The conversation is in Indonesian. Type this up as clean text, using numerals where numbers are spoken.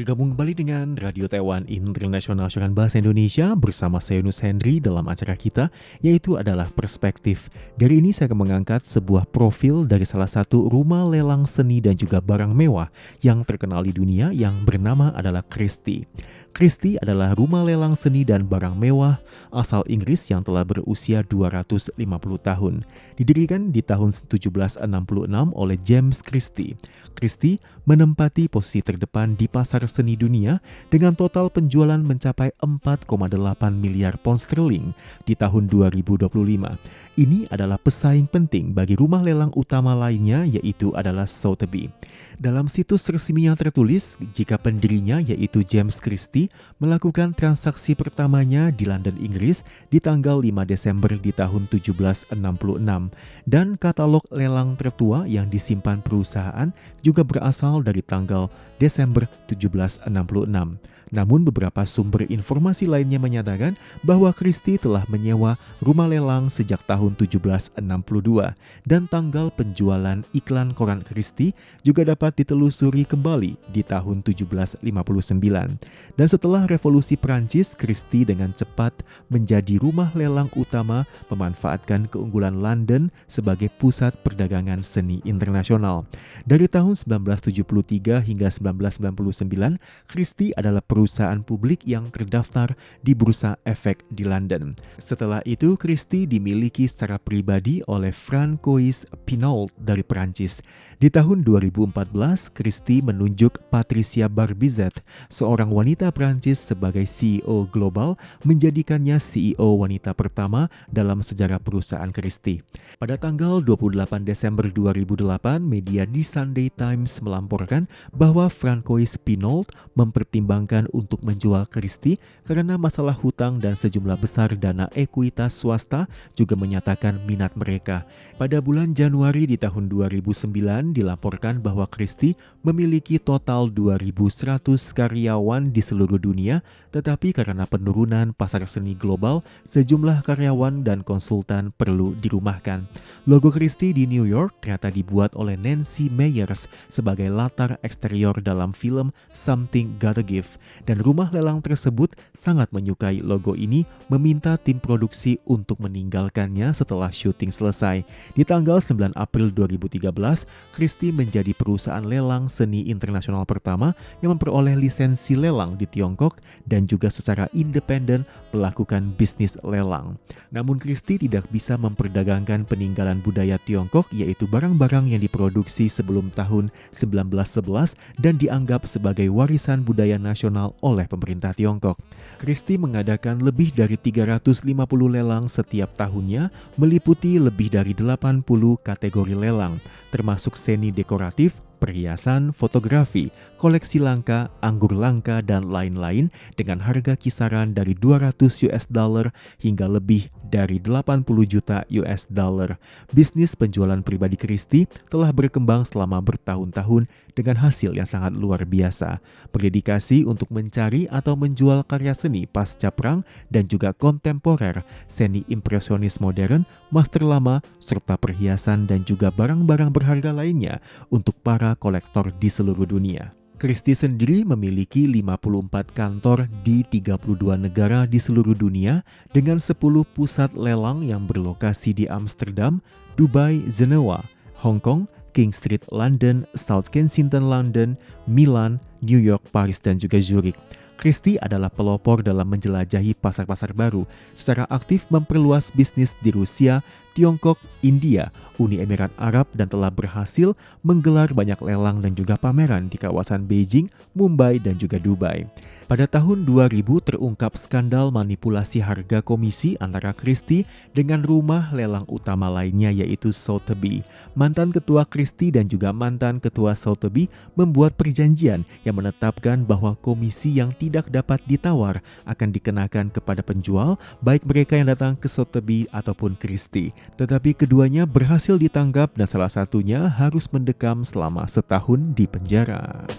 Bergabung kembali dengan Radio Taiwan Internasional Siaran Bahasa Indonesia bersama saya Yunus Henry dalam acara kita, yaitu adalah Perspektif. Dari ini saya akan mengangkat sebuah profil dari salah satu rumah lelang seni dan juga barang mewah yang terkenal di dunia yang bernama adalah Christie. Christie adalah rumah lelang seni dan barang mewah asal Inggris yang telah berusia 250 tahun. Didirikan di tahun 1766 oleh James Christie. Christie menempati posisi terdepan di pasar seni dunia dengan total penjualan mencapai 4,8 miliar pound sterling di tahun 2025. Ini adalah pesaing penting bagi rumah lelang utama lainnya, yaitu adalah Sotheby's. Dalam situs resmi yang tertulis, jika pendirinya yaitu James Christie melakukan transaksi pertamanya di London, Inggris di tanggal 5 Desember di tahun 1766 dan katalog lelang tertua yang disimpan perusahaan juga berasal dari tanggal Desember 1766. Namun beberapa sumber informasi lainnya menyatakan bahwa Christie telah menyewa rumah lelang sejak tahun 1762 dan tanggal penjualan iklan koran Christie juga dapat ditelusuri kembali di tahun 1759. Dan setelah Revolusi Prancis, Christie dengan cepat menjadi rumah lelang utama memanfaatkan keunggulan London sebagai pusat perdagangan seni internasional. Dari tahun 1973 hingga 1999, Christie adalah perusahaan publik yang terdaftar di Bursa Efek di London. Setelah itu, Christie dimiliki secara pribadi oleh Francois Pinault dari Perancis. Di tahun 2014, Christie menunjuk Patricia Barbizet, seorang wanita Perancis sebagai CEO global, menjadikannya CEO wanita pertama dalam sejarah perusahaan Christie. Pada tanggal 28 Desember 2008, media The Sunday Times melaporkan bahwa Francois Pinault mempertimbangkan untuk menjual Christie karena masalah hutang dan sejumlah besar dana ekuitas swasta juga menyatakan minat mereka. Pada bulan Januari di tahun 2009 dilaporkan bahwa Christie memiliki total 2.100 karyawan di seluruh dunia, tetapi karena penurunan pasar seni global, sejumlah karyawan dan konsultan perlu dirumahkan. Logo Christie di New York ternyata dibuat oleh Nancy Meyers sebagai latar eksterior dalam film Something Gotta Give, dan rumah lelang tersebut sangat menyukai logo ini, meminta tim produksi untuk meninggalkannya setelah syuting selesai. Di tanggal 9 April 2013, Christie menjadi perusahaan lelang seni internasional pertama yang memperoleh lisensi lelang di Tiongkok dan juga secara independen melakukan bisnis lelang. Namun Christie tidak bisa memperdagangkan peninggalan budaya Tiongkok, yaitu barang-barang yang diproduksi sebelum tahun 1911 dan dianggap sebagai warisan budaya nasional oleh pemerintah Tiongkok. Christie mengadakan lebih dari 350 lelang setiap tahunnya, meliputi lebih dari 80 kategori lelang, termasuk seni dekoratif, perhiasan, fotografi, koleksi langka, anggur langka, dan lain-lain dengan harga kisaran dari $200 hingga lebih dari 80 juta US dollar. Bisnis penjualan pribadi Christie telah berkembang selama bertahun-tahun dengan hasil yang sangat luar biasa. Berdedikasi untuk mencari atau menjual karya seni pasca perang dan juga kontemporer, seni impresionis modern, master lama, serta perhiasan dan juga barang-barang berharga lainnya untuk para kolektor di seluruh dunia. Christie sendiri memiliki 54 kantor di 32 negara di seluruh dunia dengan 10 pusat lelang yang berlokasi di Amsterdam, Dubai, Jenewa, Hong Kong, King Street, London, South Kensington, London, Milan, New York, Paris, dan juga Zurich. Christie adalah pelopor dalam menjelajahi pasar-pasar baru, secara aktif memperluas bisnis di Rusia, Tiongkok, India, Uni Emirat Arab, dan telah berhasil menggelar banyak lelang dan juga pameran di kawasan Beijing, Mumbai, dan juga Dubai. Pada tahun 2000 terungkap skandal manipulasi harga komisi antara Christie dengan rumah lelang utama lainnya, yaitu Sotheby's. Mantan ketua Christie dan juga mantan ketua Sotheby's membuat perjanjian yang menetapkan bahwa komisi yang tidak dapat ditawar akan dikenakan kepada penjual, baik mereka yang datang ke Sotheby's ataupun Christie. Tetapi keduanya berhasil ditangkap dan salah satunya harus mendekam selama setahun di penjara.